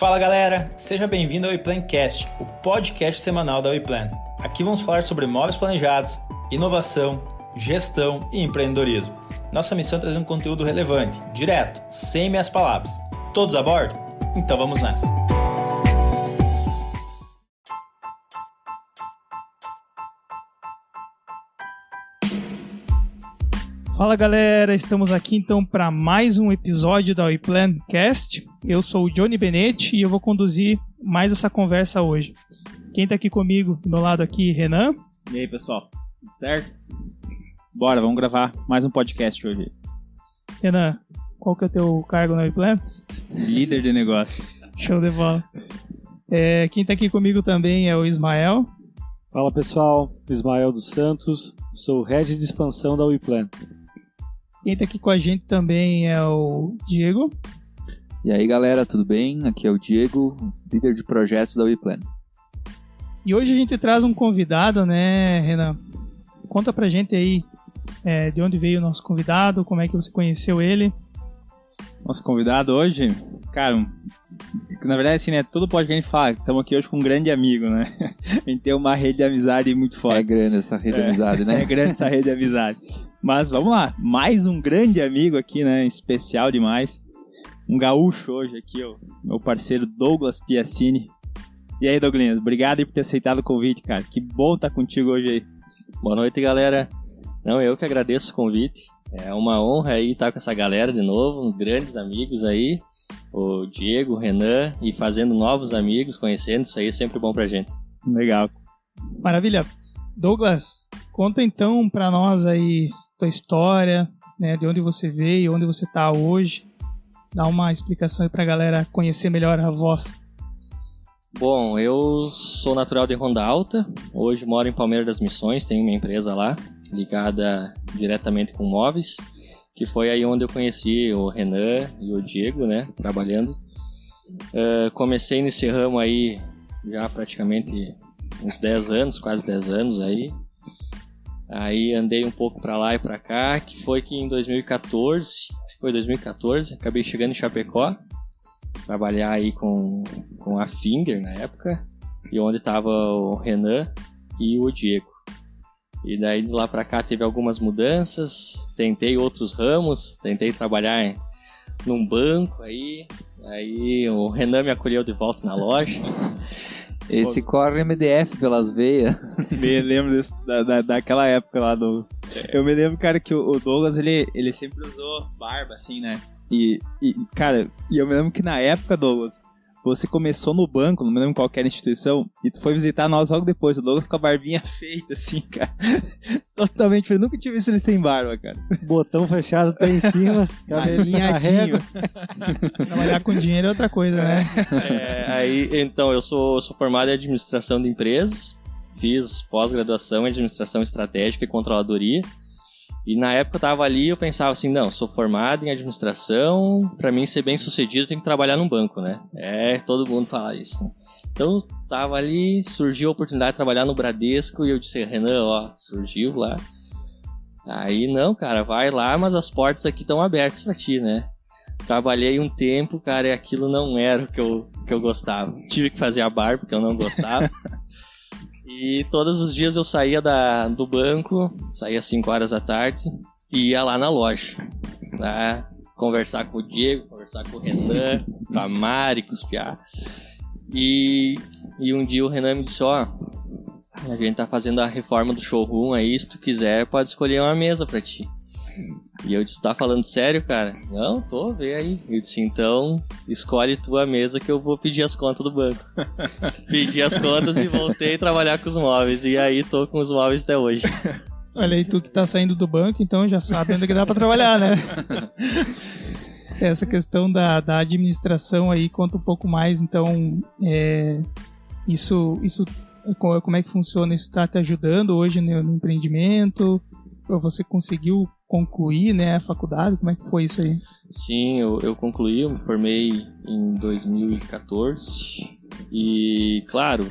Fala galera, seja bem-vindo ao WePlanCast, o podcast semanal da WePlan. Aqui vamos falar sobre imóveis planejados, inovação, gestão e empreendedorismo. Nossa missão é trazer um conteúdo relevante, direto, sem meias palavras. Todos a bordo? Então vamos nessa! Fala galera, estamos aqui então para mais um episódio da WePlanCast. Eu sou o Johnny Benetti e eu vou conduzir mais essa conversa hoje. Quem está aqui comigo, do meu lado aqui, Renan. E aí pessoal, tudo certo? Bora, vamos gravar mais um podcast hoje. Renan, qual que é o teu cargo na WePlan? Líder de negócio. Show de bola. Quem está aqui comigo também é o Ismael. Fala pessoal, Ismael dos Santos, sou o Head de Expansão da WePlan. Quem está aqui com a gente também é o Diego. E aí galera, tudo bem? Aqui é o Diego, líder de projetos da WePlan. E hoje a gente traz um convidado, né, Renan? Conta pra gente aí de onde veio o nosso convidado, como é que você conheceu ele. Nosso convidado hoje, cara, na verdade assim, né, todo podcast que a gente fala, estamos aqui hoje com um grande amigo, né? A gente tem uma rede de amizade muito forte. É grande essa rede de amizade, né? É grande essa rede de amizade. Mas vamos lá, mais um grande amigo aqui, né, especial demais. Um gaúcho hoje aqui, ó, meu parceiro Douglas Piacini. E aí, Douglas, obrigado aí por ter aceitado o convite, cara. Que bom estar contigo hoje aí. Boa noite, galera. Não, eu que agradeço o convite. É uma honra aí estar com essa galera de novo, grandes amigos aí. O Diego, o Renan, e fazendo novos amigos, conhecendo, isso aí é sempre bom pra gente. Legal. Maravilha. Douglas, conta então pra nós aí tua história, né, de onde você veio, onde você tá hoje. Dá uma explicação aí pra galera conhecer melhor a voz. Bom, eu sou natural de Ronda Alta, hoje moro em Palmeiras das Missões, tenho uma empresa lá, ligada diretamente com móveis, que foi aí onde eu conheci o Renan e o Diego, né, trabalhando. Comecei nesse ramo aí já praticamente uns 10 anos, quase 10 anos aí. Aí andei um pouco pra lá e pra cá, que foi que em 2014, acho que foi 2014, acabei chegando em Chapecó, trabalhar aí com a Finger na época, e onde tava o Renan e o Diego. E daí de lá pra cá teve algumas mudanças, tentei outros ramos, tentei trabalhar num banco aí o Renan me acolheu de volta na loja. Esse corre MDF pelas veias. Me lembro daquela época lá, Douglas. Eu me lembro, cara, que o Douglas, ele sempre usou barba, assim, né? Cara, eu me lembro que na época, Douglas, você começou no banco, não me lembro qual era a instituição, e tu foi visitar nós logo depois, o Douglas com a barbinha feita, assim, cara. Totalmente, eu nunca tive visto ele sem barba, cara. Botão fechado até em cima, cabelinho alinhadinho. Trabalhar com dinheiro é outra coisa, né? Então, eu sou formado em administração de empresas, fiz pós-graduação em administração estratégica e controladoria. E na época eu tava ali, eu pensava assim, não, sou formado em administração, pra mim ser bem sucedido tem que trabalhar num banco, né? Todo mundo fala isso, né? Então, tava ali, surgiu a oportunidade de trabalhar no Bradesco e eu disse, Renan, ó, surgiu lá. Aí, não, cara, vai lá, mas as portas aqui estão abertas pra ti, né? Trabalhei um tempo, cara, e aquilo não era o que eu gostava. Tive que fazer a barba, porque eu não gostava. E todos os dias eu saía do banco, saía às 5 horas da tarde e ia lá na loja, né? Conversar com o Diego, conversar com o Renan, com a Mari, com os Piá. E um dia o Renan me disse, ó, a gente tá fazendo a reforma do showroom aí, se tu quiser pode escolher uma mesa pra ti. E eu disse, tá falando sério, cara? Não, vê aí. Eu disse, então, escolhe tua mesa que eu vou pedir as contas do banco. Pedi as contas e voltei a trabalhar com os móveis. E aí tô com os móveis até hoje. Olha aí, tu que tá saindo do banco, então já sabe onde que dá pra trabalhar, né? Essa questão da administração aí, conta um pouco mais, então, isso como é que funciona? Isso tá te ajudando hoje no empreendimento? Você conseguiu concluir, né, a faculdade? Como é que foi isso aí? Sim, eu concluí, eu me formei em 2014 e, claro,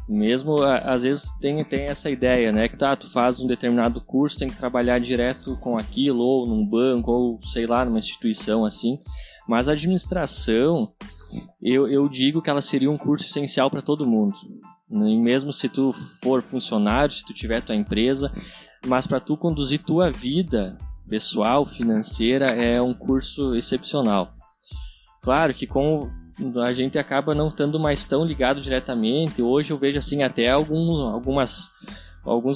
mesmo às vezes tem essa ideia, né, que tu faz um determinado curso, tem que trabalhar direto com aquilo, ou num banco, ou sei lá, numa instituição assim, mas a administração, eu digo que ela seria um curso essencial para todo mundo. E mesmo se tu for funcionário, se tu tiver tua empresa, mas para tu conduzir tua vida pessoal, financeira, é um curso excepcional. Claro que como a gente acaba não estando mais tão ligado diretamente, hoje eu vejo assim até alguns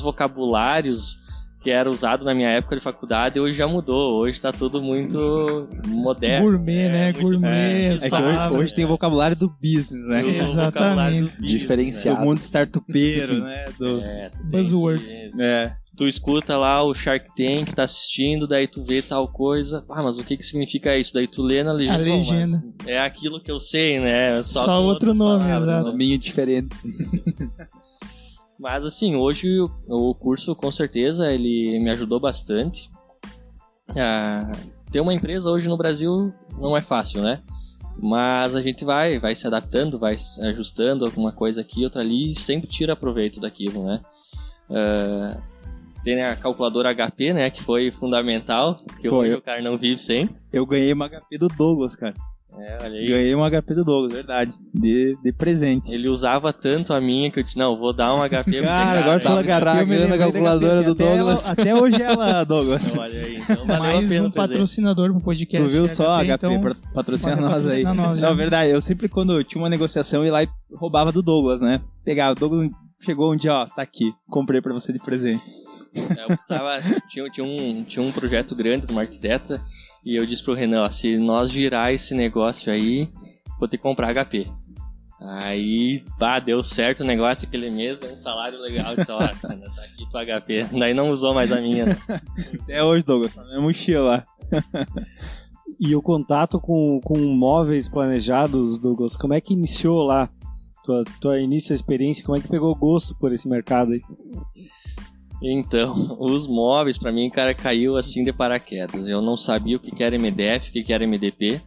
vocabulários que era usado na minha época de faculdade, hoje já mudou, hoje está tudo muito moderno. Gourmet, né? Gourmet. Que hoje tem o vocabulário do business, né? Exatamente. Diferenciado. Do mundo startupeiro, né? Buzzwords. Tu escuta lá o Shark Tank, tá assistindo, daí tu vê tal coisa. Mas o que significa isso? Daí tu lê na legenda. A legenda. Bom, é aquilo que eu sei, né? Só outro nome, exato. Nominho diferente. Mas assim, hoje o curso com certeza ele me ajudou bastante. Ter uma empresa hoje no Brasil não é fácil, né? Mas a gente vai se adaptando, vai ajustando alguma coisa aqui, outra ali, e sempre tira proveito daquilo, né? Tem a calculadora HP, né, que foi fundamental, que hoje o cara não vive sem. Eu ganhei uma HP do Douglas, cara. Olha aí. Ganhei uma HP do Douglas, verdade. De presente. Ele usava tanto a minha que eu disse, não, vou dar uma HP pra você. Cara, agora falou HP, eu me lembrei a calculadora do Douglas. Até hoje ela, Douglas. Olha aí, então valeu Mais a pena um patrocinador pro podcast. Tu viu só, HP, então, patrocina nós aí. Nós, não, verdade, eu sempre quando tinha uma negociação ia lá e roubava do Douglas, né? Pegava, o Douglas chegou um dia, ó, tá aqui, comprei pra você de presente. Eu precisava, tinha um projeto grande de uma arquiteta e eu disse pro Renan, ó, se nós girar esse negócio aí, vou ter que comprar HP. Aí, deu certo o negócio aquele mês, deu um salário legal, disse, ó, Renan, tá aqui pro HP. Daí não usou mais a minha. Né? Até hoje, Douglas, tá na minha mochila lá. E o contato com móveis planejados, Douglas, como é que iniciou lá? Tua início da experiência, como é que pegou gosto por esse mercado aí? Então, os móveis pra mim, cara, caiu assim de paraquedas. Eu não sabia o que era MDF, o que era MDP.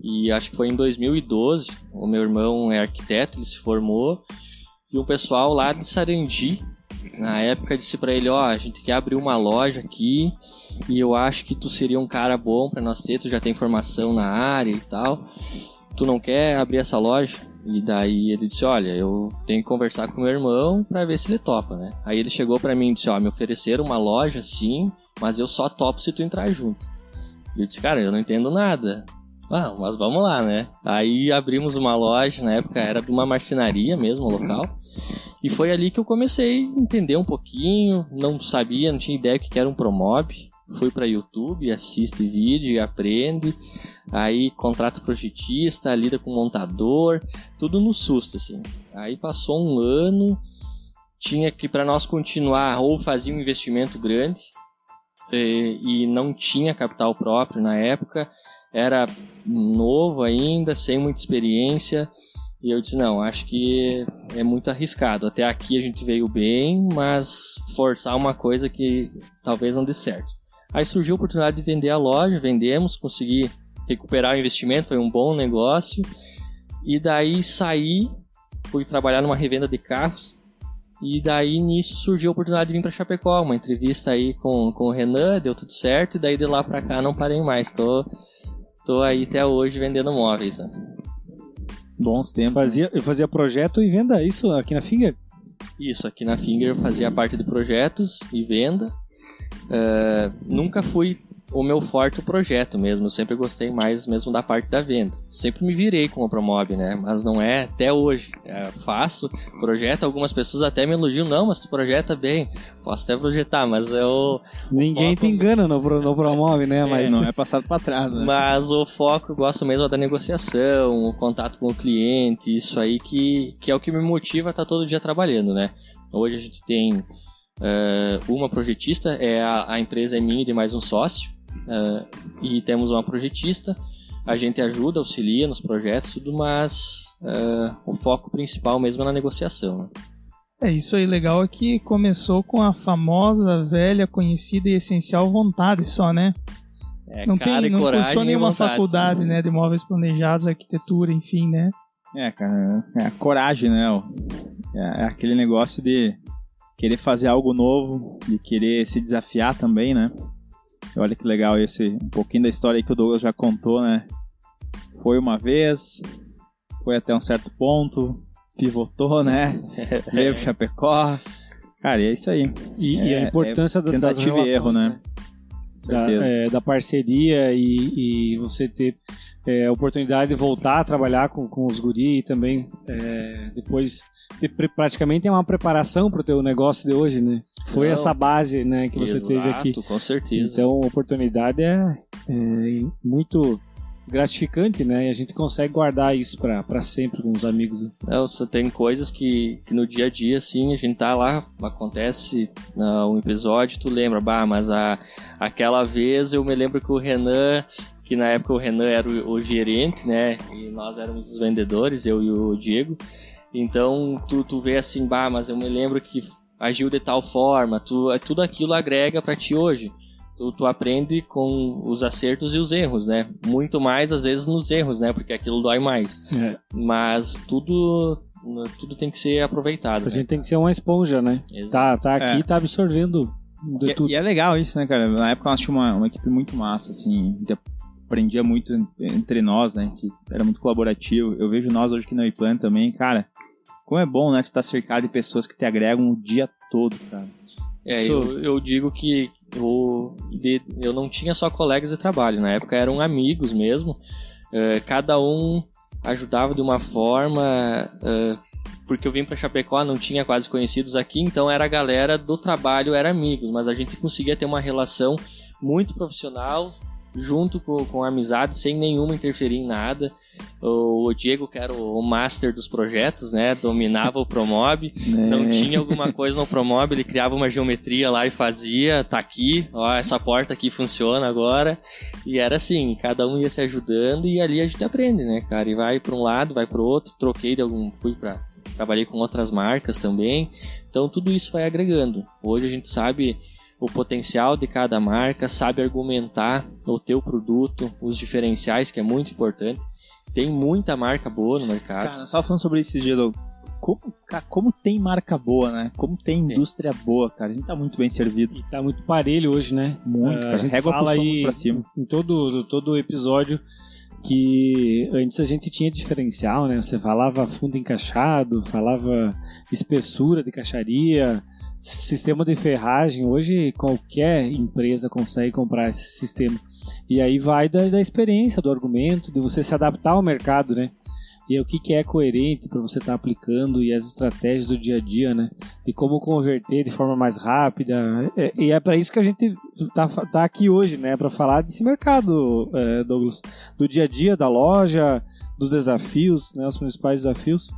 E acho que foi em 2012, o meu irmão é arquiteto, ele se formou. E um pessoal lá de Sarandi, na época, disse pra ele, ó, a gente quer abrir uma loja aqui e eu acho que tu seria um cara bom pra nós ter, tu já tem formação na área e tal. Tu não quer abrir essa loja? E daí ele disse, olha, eu tenho que conversar com meu irmão pra ver se ele topa, né? Aí ele chegou pra mim e disse, ó, me ofereceram uma loja sim, mas eu só topo se tu entrar junto. E eu disse, cara, eu não entendo nada. Mas vamos lá, né? Aí abrimos uma loja, na época era de uma marcenaria mesmo, o local. E foi ali que eu comecei a entender um pouquinho, não sabia, não tinha ideia o que era um Promob. Fui pra YouTube, assiste vídeo e aprende. Aí contrata projetista, lida com montador, tudo no susto, assim. Aí passou um ano, tinha que, para nós continuar, ou fazia um investimento grande, e não tinha capital próprio na época, era novo ainda, sem muita experiência, e eu disse, não, acho que é muito arriscado. Até aqui a gente veio bem, mas forçar uma coisa que talvez não dê certo. Aí surgiu a oportunidade de vender a loja, vendemos, consegui recuperar o investimento, foi um bom negócio. E daí saí, fui trabalhar numa revenda de carros. E daí nisso surgiu a oportunidade de vir para Chapecó, uma entrevista aí com o Renan, deu tudo certo. E daí de lá para cá não parei mais, tô aí até hoje vendendo móveis. Né? Bons tempos. Fazia projeto e venda, isso aqui na Finger? Isso, aqui na Finger eu fazia parte de projetos e venda. Nunca fui o meu forte o projeto mesmo, eu sempre gostei mais mesmo da parte da venda. Sempre me virei com o Promob, né? Mas não é até hoje. Faço projeto, algumas pessoas até me elogiam, não, mas tu projeta bem. Posso até projetar, mas eu... Ninguém te engana no Promob, né? Mas não é passado pra trás, né? Mas o foco eu gosto mesmo é da negociação, o contato com o cliente, isso aí que é o que me motiva a estar todo dia trabalhando, né? Hoje a gente tem uma projetista, a empresa é minha e de mais um sócio, e temos uma projetista, a gente ajuda, auxilia nos projetos, tudo, mas o foco principal mesmo é na negociação. Né? Isso aí, legal é que começou com a famosa, velha, conhecida e essencial vontade só, né? Não cursou nenhuma faculdade, né, de móveis planejados, arquitetura, enfim, né? Cara, é a coragem, né? É aquele negócio de querer fazer algo novo, de querer se desafiar também, né? Olha que legal um pouquinho da história aí que o Douglas já contou, né? Foi uma vez, foi até um certo ponto, pivotou, né? Veio pro Chapecó. Cara, é isso aí. E a importância das tentativa relações, e erro, né? Da parceria e você ter a oportunidade de voltar a trabalhar com os guri e também depois praticamente é uma preparação para o teu negócio de hoje, né? Foi essa base, né, que você teve aqui. Com certeza. Então a oportunidade é muito gratificante, né? E a gente consegue guardar isso para sempre com os amigos. Você tem coisas que no dia a dia, assim, a gente tá lá, acontece um episódio, tu lembra, mas aquela vez eu me lembro que o Renan, que na época o Renan era o gerente, né? E nós éramos os vendedores, eu e o Diego. Então tu vê assim, mas eu me lembro que agiu de tal forma, tudo aquilo agrega para ti hoje. Tu aprende com os acertos e os erros, né? Muito mais, às vezes, nos erros, né? Porque aquilo dói mais. Mas tudo tem que ser aproveitado. A gente tem que ser uma esponja, né? Exato. Tá aqui, tá absorvendo de tudo. E é legal isso, né, cara? Na época nós tínhamos uma equipe muito massa, assim, aprendia muito entre nós, né? Que era muito colaborativo. Eu vejo nós hoje aqui na WePlan também, cara, como é bom, né? Tu estar cercado de pessoas que te agregam o dia todo, cara. Eu digo que eu não tinha só colegas de trabalho, na época eram amigos mesmo, cada um ajudava de uma forma, porque eu vim para Chapecó, não tinha quase conhecidos aqui, então era a galera do trabalho, era amigos, mas a gente conseguia ter uma relação muito profissional, junto com a amizade, sem nenhuma interferir em nada. O Diego, que era o master dos projetos, né, dominava o Promob, não tinha alguma coisa no Promob, ele criava uma geometria lá e fazia, tá aqui, ó, essa porta aqui funciona agora, e era assim, cada um ia se ajudando, e ali a gente aprende, né, cara, e vai para um lado, vai para o outro, trabalhei com outras marcas também, então tudo isso vai agregando. Hoje a gente sabe o potencial de cada marca, sabe argumentar o teu produto, os diferenciais, que é muito importante. Tem muita marca boa no mercado. Cara, nós estávamos falando sobre isso, Gelo. Como tem marca boa, né? Como tem indústria boa, cara. A gente tá muito bem servido. E tá muito parelho hoje, né? Muito, cara. A gente régua fala aí pra cima. Em todo episódio que antes a gente tinha diferencial, né? Você falava fundo encaixado, falava espessura de caixaria, sistema de ferragem. Hoje qualquer empresa consegue comprar esse sistema. E aí vai da experiência, do argumento, de você se adaptar ao mercado, né? E o que é coerente para você estar aplicando e as estratégias do dia a dia, né? E como converter de forma mais rápida. E é para isso que a gente tá aqui hoje, né? Para falar desse mercado, Douglas. Do dia a dia, da loja, dos desafios, né? Os principais desafios.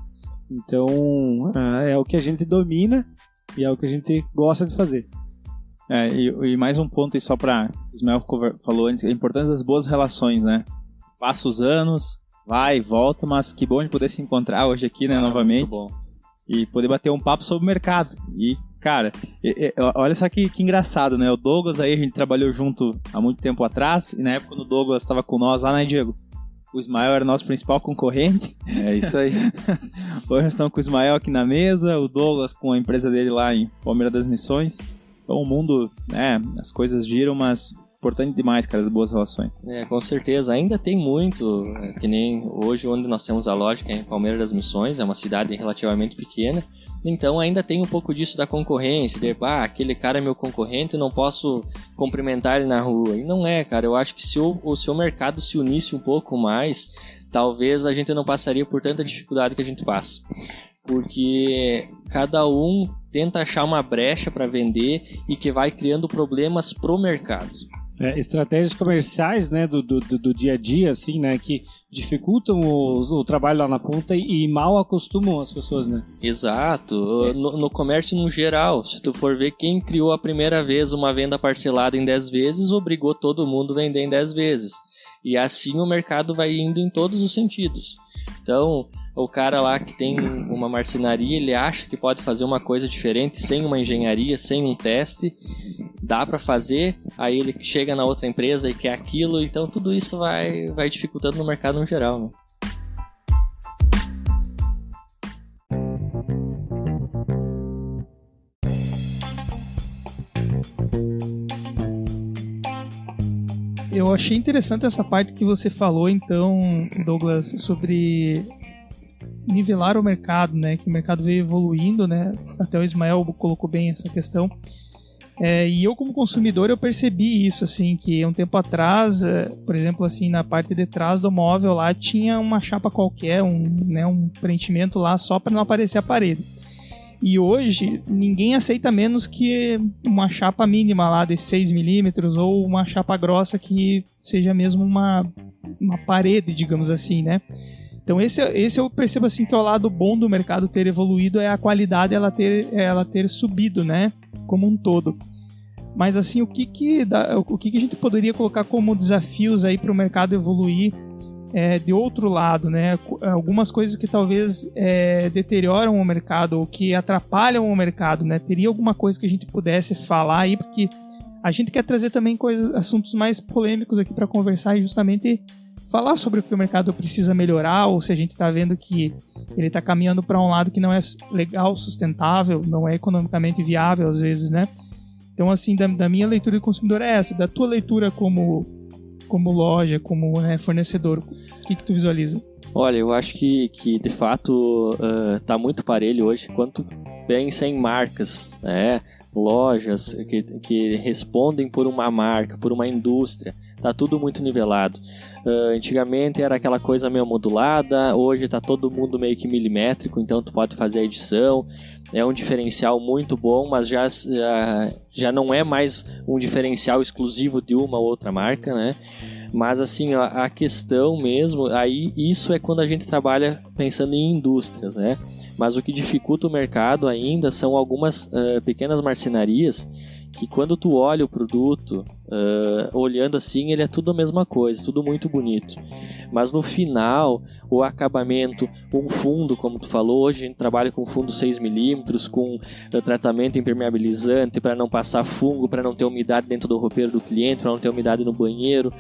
Então, é o que a gente domina e é o que a gente gosta de fazer. E mais um ponto aí só para o Ismael falou antes, a importância das boas relações, né? Passa os anos, vai e volta, mas que bom de poder se encontrar hoje aqui, né, novamente. Muito bom. E poder bater um papo sobre o mercado. E, cara, olha só que engraçado, né? O Douglas aí, a gente trabalhou junto há muito tempo atrás, e na época quando o Douglas estava com nós lá, né, Diego? O Ismael era nosso principal concorrente. É isso aí. Hoje nós estamos com o Ismael aqui na mesa, o Douglas com a empresa dele lá em Palmeiras das Missões. Então o mundo, as coisas giram, mas importante demais, cara, as boas relações. Com certeza. Ainda tem muito, que nem hoje onde nós temos a loja, que é em Palmeiras das Missões, é uma cidade relativamente pequena. Então ainda tem um pouco disso da concorrência, de aquele cara é meu concorrente, não posso cumprimentar ele na rua. E não é, cara, eu acho que se o mercado se unisse um pouco mais, talvez a gente não passaria por tanta dificuldade que a gente passa. Porque cada um tenta achar uma brecha para vender e que vai criando problemas pro mercado. Estratégias comerciais, né, do dia a dia, assim, né, que dificultam o trabalho lá na ponta e mal acostumam as pessoas, né? Exato. No comércio no geral, se tu for ver quem criou a primeira vez uma venda parcelada em 10 vezes, obrigou todo mundo a vender em 10 vezes. E assim o mercado vai indo em todos os sentidos. Então, o cara lá que tem uma marcenaria, ele acha que pode fazer uma coisa diferente sem uma engenharia, sem um teste, dá para fazer, aí ele chega na outra empresa e quer aquilo, então tudo isso vai dificultando no mercado no geral, né? Eu achei interessante essa parte que você falou, então, Douglas, sobre nivelar o mercado, né? Que o mercado veio evoluindo, né? Até o Ismael colocou bem essa questão. E eu, como consumidor, eu percebi isso, assim, que um tempo atrás, por exemplo, assim, na parte de trás do móvel lá, tinha uma chapa qualquer, um preenchimento lá só para não aparecer a parede. E hoje, ninguém aceita menos que uma chapa mínima lá de 6 milímetros ou uma chapa grossa que seja mesmo uma parede, digamos assim, né? Então esse eu percebo assim que é o lado bom do mercado ter evoluído, é a qualidade ela ter subido, né? Como um todo. Mas assim, o que a gente poderia colocar como desafios aí para o mercado evoluir de outro lado, né? Algumas coisas que talvez deterioram o mercado ou que atrapalham o mercado, né? Teria alguma coisa que a gente pudesse falar aí, porque a gente quer trazer também assuntos mais polêmicos aqui para conversar e justamente falar sobre o que o mercado precisa melhorar, ou se a gente está vendo que ele está caminhando para um lado que não é legal, sustentável, não é economicamente viável às vezes, né? Então, assim, da minha leitura de consumidor é essa, da tua leitura como loja, como fornecedor, o que tu visualiza? Olha, eu acho que de fato tá muito parelho hoje, quanto bem sem marcas, né? Lojas que respondem por uma marca, por uma indústria, tá tudo muito nivelado. Antigamente era aquela coisa meio modulada, hoje tá todo mundo meio que milimétrico, então tu pode fazer a edição, é um diferencial muito bom, mas já não é mais um diferencial exclusivo de uma ou outra marca, né? Mas assim, a questão mesmo, aí isso é quando a gente trabalha pensando em indústrias, né? Mas o que dificulta o mercado ainda são algumas pequenas marcenarias que quando tu olha o produto, olhando assim, ele é tudo a mesma coisa, tudo muito bonito. Mas no final, o acabamento, um fundo, como tu falou, hoje a gente trabalha com fundo 6mm, com tratamento impermeabilizante para não passar fungo, para não ter umidade dentro do roupeiro do cliente, para não ter umidade no banheiro.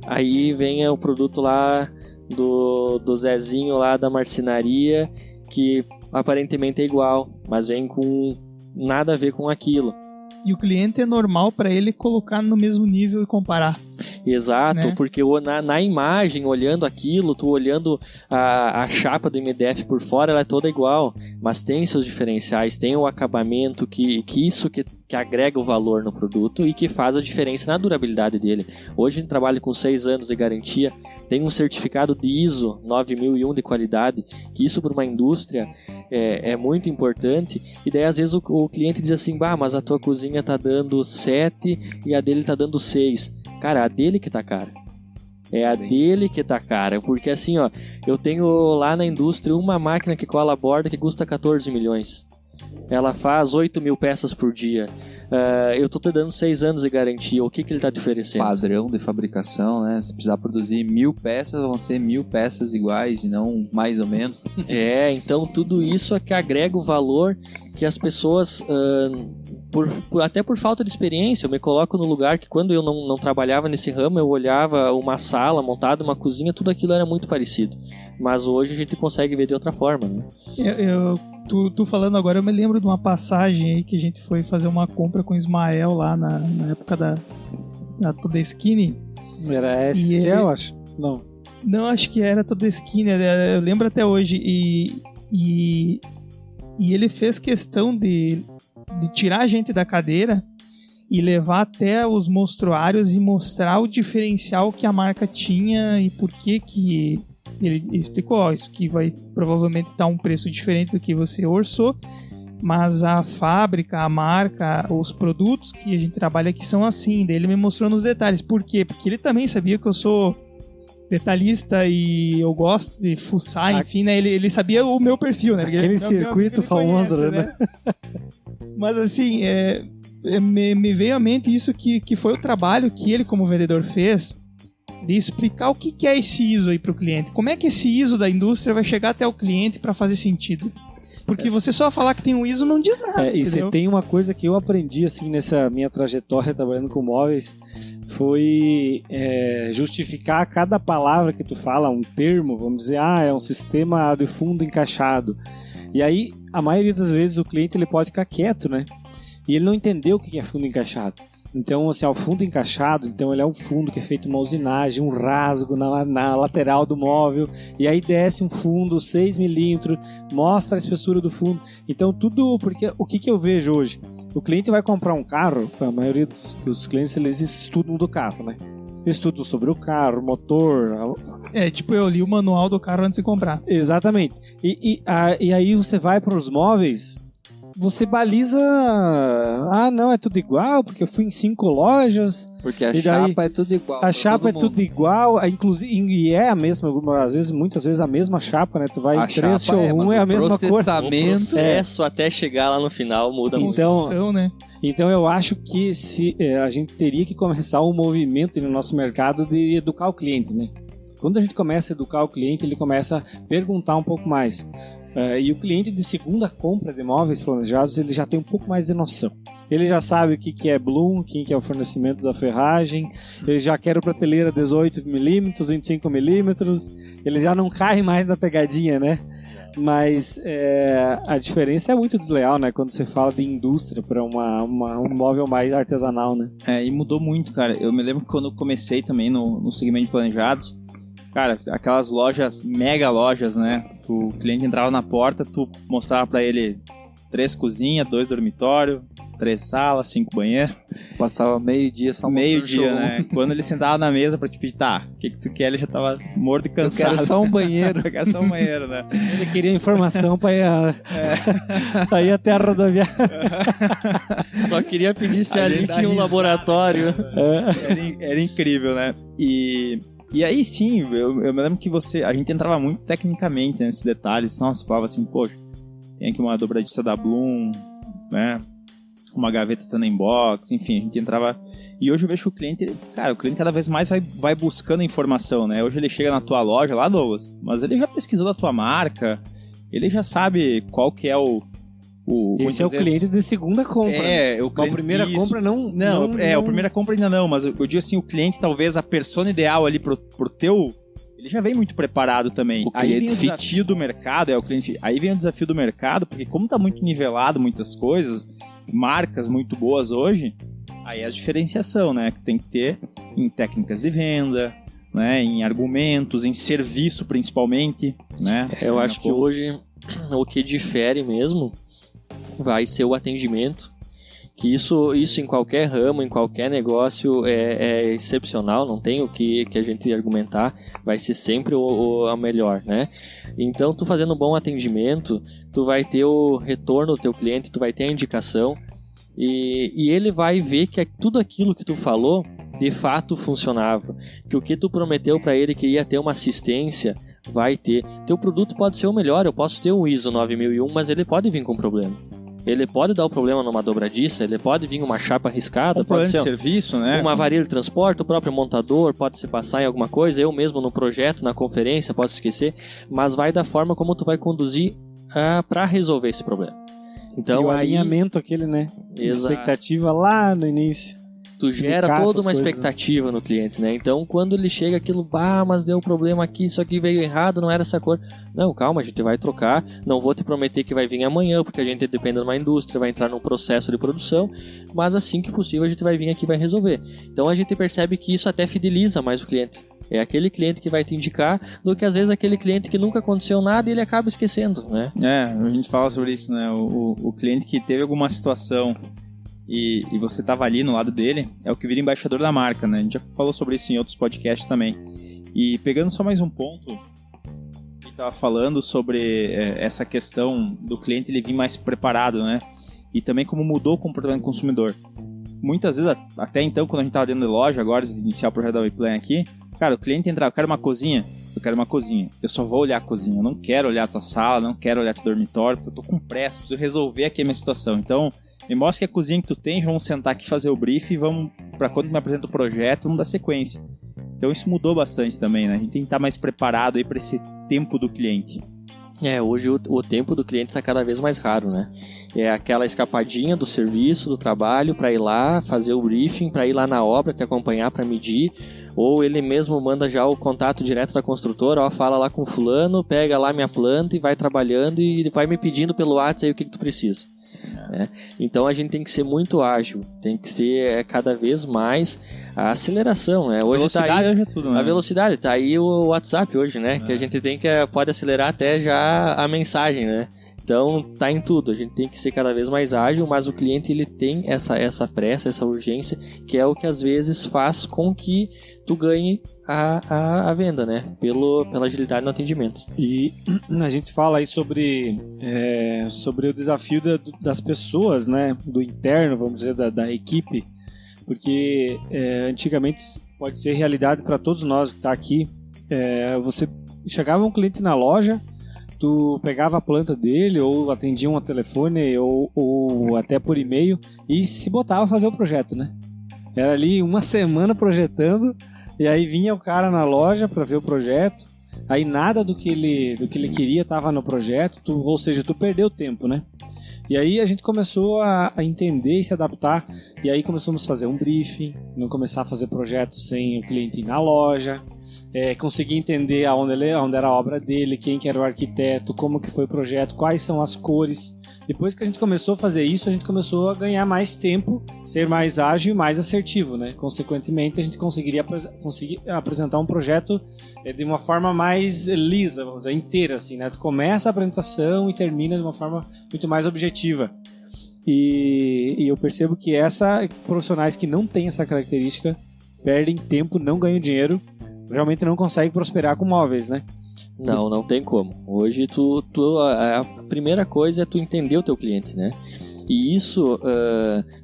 Aí vem o produto lá do Zezinho lá da marcenaria, que aparentemente é igual, mas vem com nada a ver com aquilo. E o cliente é normal para ele colocar no mesmo nível e comparar. Exato, né? Porque na imagem, olhando aquilo, tu olhando a chapa do MDF por fora, ela é toda igual, mas tem seus diferenciais, tem o acabamento que agrega o valor no produto e que faz a diferença na durabilidade dele. Hoje a gente trabalha com 6 anos de garantia, tem um certificado de ISO 9001 de qualidade, que isso para uma indústria é muito importante, e daí às vezes o cliente diz assim, mas a tua cozinha tá dando 7 e a dele tá dando 6. Cara, a dele que tá cara. É a dele que tá cara, porque assim, ó, eu tenho lá na indústria uma máquina que cola a borda que custa 14 milhões. Ela faz 8.000 peças por dia. Eu tô te dando 6 anos de garantia. O que ele tá te oferecendo? Padrão de fabricação, né? Se precisar produzir 1.000 peças, vão ser 1.000 peças iguais e não mais ou menos. Então tudo isso é que agrega o valor que as pessoas... até por falta de experiência, eu me coloco no lugar que quando eu não trabalhava nesse ramo, eu olhava uma sala montada, uma cozinha, tudo aquilo era muito parecido. Mas hoje a gente consegue ver de outra forma, né? Tu falando agora, eu me lembro de uma passagem aí que a gente foi fazer uma compra com o Ismael lá na época da Todeskine. Era SCL, acho? Não, acho que era Todeskine, eu lembro até hoje. E ele fez questão de tirar a gente da cadeira e levar até os mostruários e mostrar o diferencial que a marca tinha e por que ele explicou, isso que vai provavelmente estar um preço diferente do que você orçou, mas a fábrica, a marca, os produtos que a gente trabalha aqui são assim. Daí ele me mostrou nos detalhes. Por quê? Porque ele também sabia que eu sou detalhista e eu gosto de fuçar, enfim, né? Ele sabia o meu perfil, né? Aquele circuito famoso, conhece, né? Mas assim, me veio à mente isso que foi o trabalho que ele como vendedor fez de explicar o que é esse ISO aí para o cliente. Como é que esse ISO da indústria vai chegar até o cliente para fazer sentido? Porque você só falar que tem um ISO não diz nada. E você tem uma coisa que eu aprendi assim nessa minha trajetória trabalhando com móveis, foi justificar cada palavra que tu fala, um termo, vamos dizer, é um sistema de fundo encaixado. E aí, a maioria das vezes o cliente ele pode ficar quieto, né? E ele não entendeu o que é fundo encaixado. Então, assim, o fundo encaixado, então ele é um fundo que é feito uma usinagem, um rasgo na lateral do móvel, e aí desce um fundo 6 milímetros, mostra a espessura do fundo. Então, tudo, porque o que eu vejo hoje? O cliente vai comprar um carro, a maioria dos clientes, eles estudam do carro, né? Estudam sobre o carro, motor... Tipo, eu li o manual do carro antes de comprar. Exatamente. E aí você vai para os móveis... Você baliza... não, é tudo igual, porque eu fui em 5 lojas... Porque a chapa é tudo igual. A chapa é tudo igual, inclusive, e é a mesma, muitas vezes a mesma chapa, né? Tu vai em 3 showroom, é a mesma cor. O processo até chegar lá no final muda muito. Então, né? Então eu acho que a gente teria que começar um movimento no nosso mercado de educar o cliente, né? Quando a gente começa a educar o cliente, ele começa a perguntar um pouco mais. E o cliente de segunda compra de móveis planejados, ele já tem um pouco mais de noção. Ele já sabe o que é Bloom, quem que é o fornecimento da ferragem, ele já quer a prateleira 18mm, 25mm, ele já não cai mais na pegadinha, né? Mas a diferença é muito desleal, né? Quando você fala de indústria para um móvel mais artesanal, né? E mudou muito, cara. Eu me lembro que quando eu comecei também no segmento de planejados, cara, aquelas lojas, mega lojas, né? O cliente entrava na porta, tu mostrava pra ele 3 cozinhas, 2 dormitórios, 3 salas, 5 banheiros. Passava meio-dia só meio-dia, né? Quando ele sentava na mesa pra te pedir, o que tu quer? Ele já tava morto e cansado. Eu quero só um banheiro. Eu quero só um banheiro, né? Ele queria informação pra ir até a rodoviária. Só queria pedir se ali tinha um laboratório. Era incrível, né? E aí sim, eu me lembro que a gente entrava muito tecnicamente nesses detalhes, então você falava assim, poxa, tem aqui uma dobradiça da Bloom, né, uma gaveta Tannenbox, enfim, a gente entrava... E hoje eu vejo que o cliente cada vez mais vai buscando informação, né, hoje ele chega na tua loja lá, Douglas, mas ele já pesquisou da tua marca, ele já sabe qual que é esse é o cliente de segunda compra. A primeira compra não... a primeira compra ainda não, mas eu digo assim, o cliente talvez a persona ideal ali pro teu, ele já vem muito preparado também. Aí vem o desafio do mercado, aí vem o desafio do mercado, porque como tá muito nivelado muitas coisas, marcas muito boas hoje, aí é a diferenciação, né, que tem que ter em técnicas de venda, né, em argumentos, em serviço principalmente, né. Eu acho que hoje o que difere mesmo vai ser o atendimento, que isso em qualquer ramo, em qualquer negócio é excepcional, não tem o que a gente argumentar, vai ser sempre a melhor, né? Então, tu fazendo um bom atendimento, tu vai ter o retorno do teu cliente, tu vai ter a indicação, e ele vai ver que tudo aquilo que tu falou, de fato funcionava, que o que tu prometeu para ele que ia ter uma assistência, vai ter. Teu produto pode ser o melhor, eu posso ter um ISO 9001, mas ele pode vir com problema. Ele pode dar o problema numa dobradiça, ele pode vir uma chapa riscada, pode ser serviço, né? Uma varilha de transporte, o próprio montador pode se passar em alguma coisa, eu mesmo no projeto, na conferência, posso esquecer, mas vai da forma como tu vai conduzir para resolver esse problema. Então, e o alinhamento aquele, né? Exato. Expectativa lá no início. Tu gera toda uma expectativa no cliente, né? Então, quando ele chega aquilo, mas deu problema aqui, isso aqui veio errado, não era essa cor. Não, calma, a gente vai trocar, não vou te prometer que vai vir amanhã, porque a gente depende de uma indústria, vai entrar num processo de produção, mas assim que possível a gente vai vir aqui e vai resolver. Então, a gente percebe que isso até fideliza mais o cliente. É aquele cliente que vai te indicar do que às vezes aquele cliente que nunca aconteceu nada e ele acaba esquecendo, né? A gente fala sobre isso, né? O cliente que teve alguma situação e você estava ali no lado dele, é o que vira embaixador da marca, né? A gente já falou sobre isso em outros podcasts também. E pegando só mais um ponto, a gente estava falando sobre essa questão do cliente ele vir mais preparado, né? E também como mudou o comportamento do consumidor. Muitas vezes, até então, quando a gente estava dentro de loja, agora, iniciar o projeto da WePlan aqui, cara, o cliente entrava, eu quero uma cozinha, eu só vou olhar a cozinha, eu não quero olhar a tua sala, não quero olhar teu dormitório, porque eu tô com pressa, preciso resolver aqui a minha situação. Então, me mostra que a cozinha que tu tem, vamos sentar aqui, fazer o brief e vamos, para quando me apresenta o projeto, vamos dar sequência. Então isso mudou bastante também, né? A gente tem que estar mais preparado aí para esse tempo do cliente. Hoje o tempo do cliente está cada vez mais raro, né? É aquela escapadinha do serviço, do trabalho, para ir lá, fazer o briefing, para ir lá na obra, te acompanhar, para medir, ou ele mesmo manda já o contato direto da construtora, fala lá com fulano, pega lá minha planta e vai trabalhando e vai me pedindo pelo WhatsApp aí o que tu precisa. né? Então a gente tem que ser muito ágil, tem que ser cada vez mais a aceleração, né? Hoje velocidade tá aí, hoje é tudo, né? a velocidade, tá aí o WhatsApp hoje, né? Que a gente pode acelerar até já a mensagem, né? Então tá em tudo, a gente tem que ser cada vez mais ágil, mas o cliente ele tem essa pressa, essa urgência, que é o que às vezes faz com que tu ganhe a venda, né? Pela agilidade no atendimento. E a gente fala aí sobre o desafio das pessoas, né? Do interno, vamos dizer, da equipe, porque antigamente pode ser realidade para todos nós que tá aqui. Você chegava um cliente na loja, tu pegava a planta dele, ou atendia um telefone, ou até por e-mail, e se botava a fazer o projeto, né? Era ali uma semana projetando, e aí vinha o cara na loja para ver o projeto, aí nada do que ele queria estava no projeto, ou seja, tu perdeu tempo, né? E aí a gente começou a entender e se adaptar, e aí começamos a fazer um briefing, não começar a fazer projetos sem o cliente ir na loja, conseguir entender onde era a obra dele, quem que era o arquiteto, como que foi o projeto, quais são as cores. Depois que a gente começou a fazer isso, a gente começou a ganhar mais tempo, ser mais ágil e mais assertivo, né? Consequentemente, a gente conseguir apresentar um projeto de uma forma mais lisa, vamos dizer, inteira, assim, né? Tu começa a apresentação e termina de uma forma muito mais objetiva. E eu percebo que profissionais que não têm essa característica perdem tempo, não ganham dinheiro, realmente não conseguem prosperar com móveis, né? Não tem como. Hoje a primeira coisa é tu entender o teu cliente, né? E isso,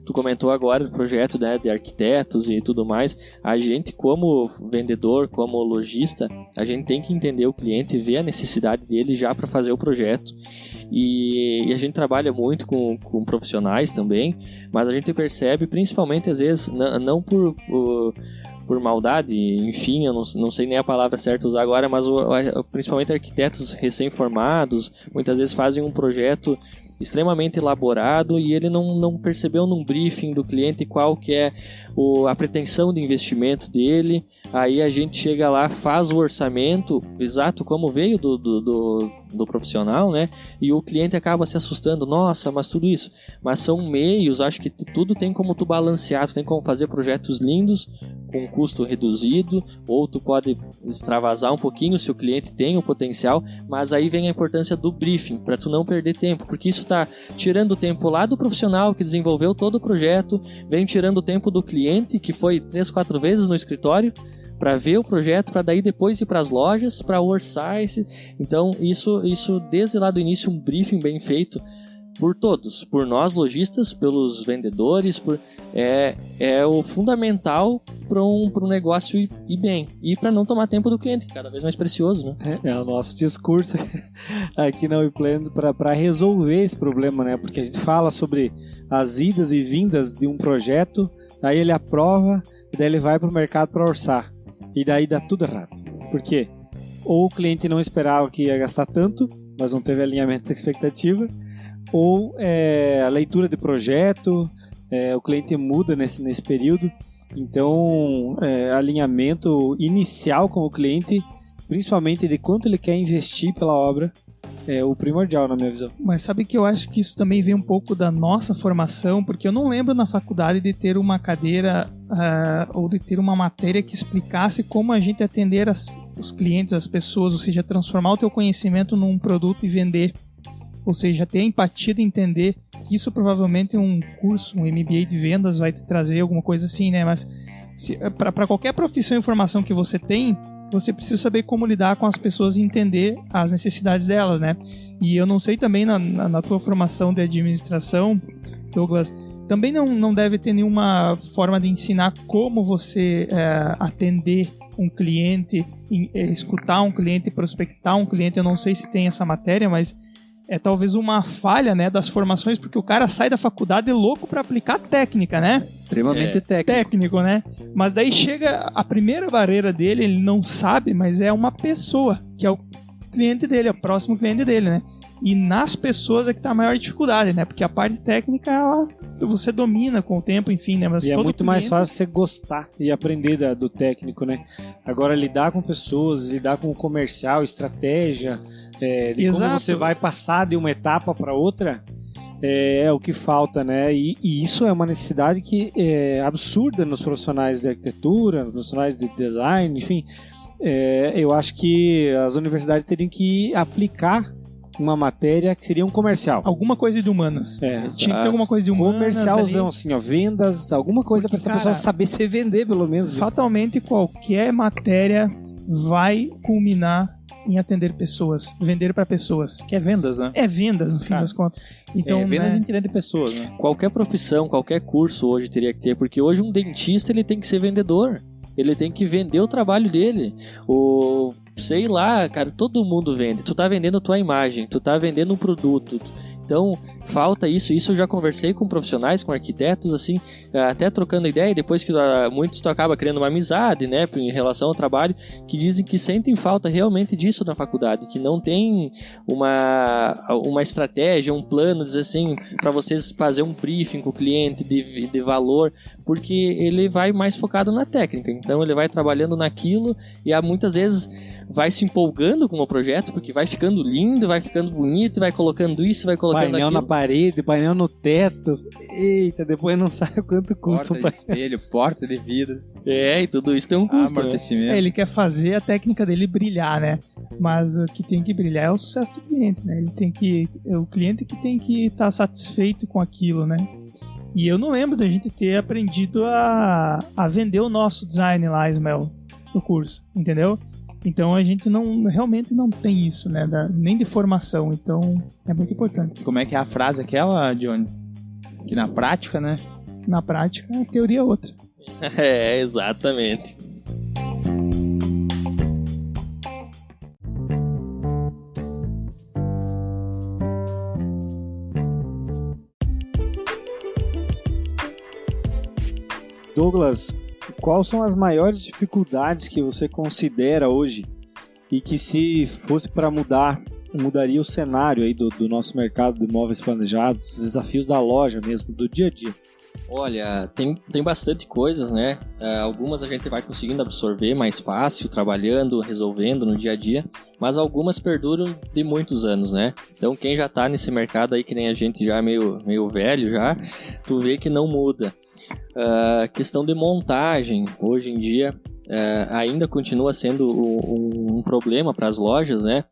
tu comentou agora do projeto, né, de arquitetos e tudo mais. A gente, como vendedor, como lojista, a gente tem que entender o cliente, ver a necessidade dele já para fazer o projeto. E a gente trabalha muito com profissionais também, mas a gente percebe, principalmente às vezes, não por maldade, enfim, eu não sei nem a palavra certa usar agora, mas principalmente arquitetos recém-formados, muitas vezes fazem um projeto extremamente elaborado e ele não percebeu num briefing do cliente qual que é a pretensão de investimento dele. Aí a gente chega lá, faz o orçamento exato como veio do profissional, né? E o cliente acaba se assustando, nossa, mas tudo isso. Mas são meios, acho que tudo tem como tu balancear, tu tem como fazer projetos lindos com custo reduzido, ou tu pode extravasar um pouquinho se o cliente tem o potencial, mas aí vem a importância do briefing, para tu não perder tempo, porque isso tá tirando o tempo lá do profissional que desenvolveu todo o projeto, vem tirando o tempo do cliente que foi 3-4 vezes no escritório para ver o projeto, para daí depois ir para as lojas, para orçar esse. Então isso desde lá do início, um briefing bem feito por todos, por nós lojistas, pelos vendedores, é o fundamental para um negócio ir bem e para não tomar tempo do cliente, que é cada vez mais precioso, né? É o nosso discurso aqui na WePlan para resolver esse problema, né? Porque a gente fala sobre as idas e vindas de um projeto, daí ele aprova e daí ele vai para o mercado para orçar e daí dá tudo errado. Por quê? Ou o cliente não esperava que ia gastar tanto, mas não teve alinhamento da expectativa, ou a leitura de projeto, o cliente muda nesse período. Então, alinhamento inicial com o cliente, principalmente de quanto ele quer investir pela obra, é o primordial na minha visão. Mas sabe que eu acho que isso também vem um pouco da nossa formação, porque eu não lembro na faculdade de ter uma cadeira ou de ter uma matéria que explicasse como a gente atender os clientes, as pessoas, ou seja, transformar o teu conhecimento num produto e vender. Ou seja, ter a empatia de entender que isso provavelmente um curso, um MBA de vendas vai te trazer alguma coisa assim, né? Mas para qualquer profissão e formação que você tem, você precisa saber como lidar com as pessoas e entender as necessidades delas, né? E eu não sei também na tua formação de administração, Douglas, também não deve ter nenhuma forma de ensinar como você atender um cliente, escutar um cliente, prospectar um cliente. Eu não sei se tem essa matéria, mas é talvez uma falha, né, das formações, porque o cara sai da faculdade louco para aplicar técnica, né? Extremamente Técnico, né? Mas daí chega a primeira barreira dele, ele não sabe, mas é uma pessoa, que é o cliente dele, é o próximo cliente dele, né? E nas pessoas é que tá a maior dificuldade, né? Porque a parte técnica você domina com o tempo, enfim, né? Mas e é muito cliente... mais fácil você gostar e aprender do técnico, né? Agora, lidar com pessoas, lidar com o comercial, estratégia, de como você vai passar de uma etapa para outra, é o que falta, né? E isso é uma necessidade que é absurda nos profissionais de arquitetura, nos profissionais de design, enfim. Eu acho que as universidades teriam que aplicar uma matéria que seria um comercial. Alguma coisa de humanas. Tinha que ter alguma coisa de humanas. Comercialzão, ali. assim, ó, vendas, alguma coisa para essa pessoa saber se vender, pelo menos. Fatalmente, qualquer matéria vai culminar em atender pessoas, vender para pessoas. Que é vendas, né? É vendas, no fim das contas. Então, vendas né? entender de pessoas, né? Qualquer profissão, qualquer curso hoje teria que ter, porque hoje um dentista ele tem que ser vendedor. Ele tem que vender o trabalho dele. Sei lá, cara, todo mundo vende. Tu tá vendendo a tua imagem, tu tá vendendo um produto. Então, falta isso. Isso eu já conversei com profissionais, com arquitetos, assim, até trocando ideia, e depois que muitos tu acaba criando uma amizade, né, em relação ao trabalho, que dizem que sentem falta realmente disso na faculdade, que não tem uma estratégia, um plano, dizer assim, para vocês fazer um briefing com o cliente de valor, porque ele vai mais focado na técnica. Então, ele vai trabalhando naquilo e muitas vezes vai se empolgando com o projeto, porque vai ficando lindo, vai ficando bonito, vai colocando isso, vai colocando painel aquilo. na parede, painel no teto. Eita, depois não sabe quanto custa. Porta de espelho, porta de vidro. E tudo isso tem um custo, né? Amortecimento. Ele quer fazer a técnica dele brilhar, né? Mas o que tem que brilhar é o sucesso do cliente, né? O cliente que tem que estar satisfeito com aquilo, né? E eu não lembro da gente ter aprendido a vender o nosso design lá, Ismael, no curso, entendeu? Então a gente realmente não tem isso, né? Nem de formação, então é muito importante. Como é que é a frase aquela, Johnny? Que na prática, né? Na prática, a teoria é outra. Exatamente. Douglas, quais são as maiores dificuldades que você considera hoje e que, se fosse para mudaria o cenário aí do nosso mercado de imóveis planejados, os desafios da loja mesmo, do dia a dia? Olha, tem bastante coisas, né? Algumas a gente vai conseguindo absorver mais fácil, trabalhando, resolvendo no dia a dia, mas algumas perduram de muitos anos, né? Então quem já tá nesse mercado aí, que nem a gente já meio velho já, tu vê que não muda. Questão de montagem, hoje em dia, ainda continua sendo um problema para as lojas, né?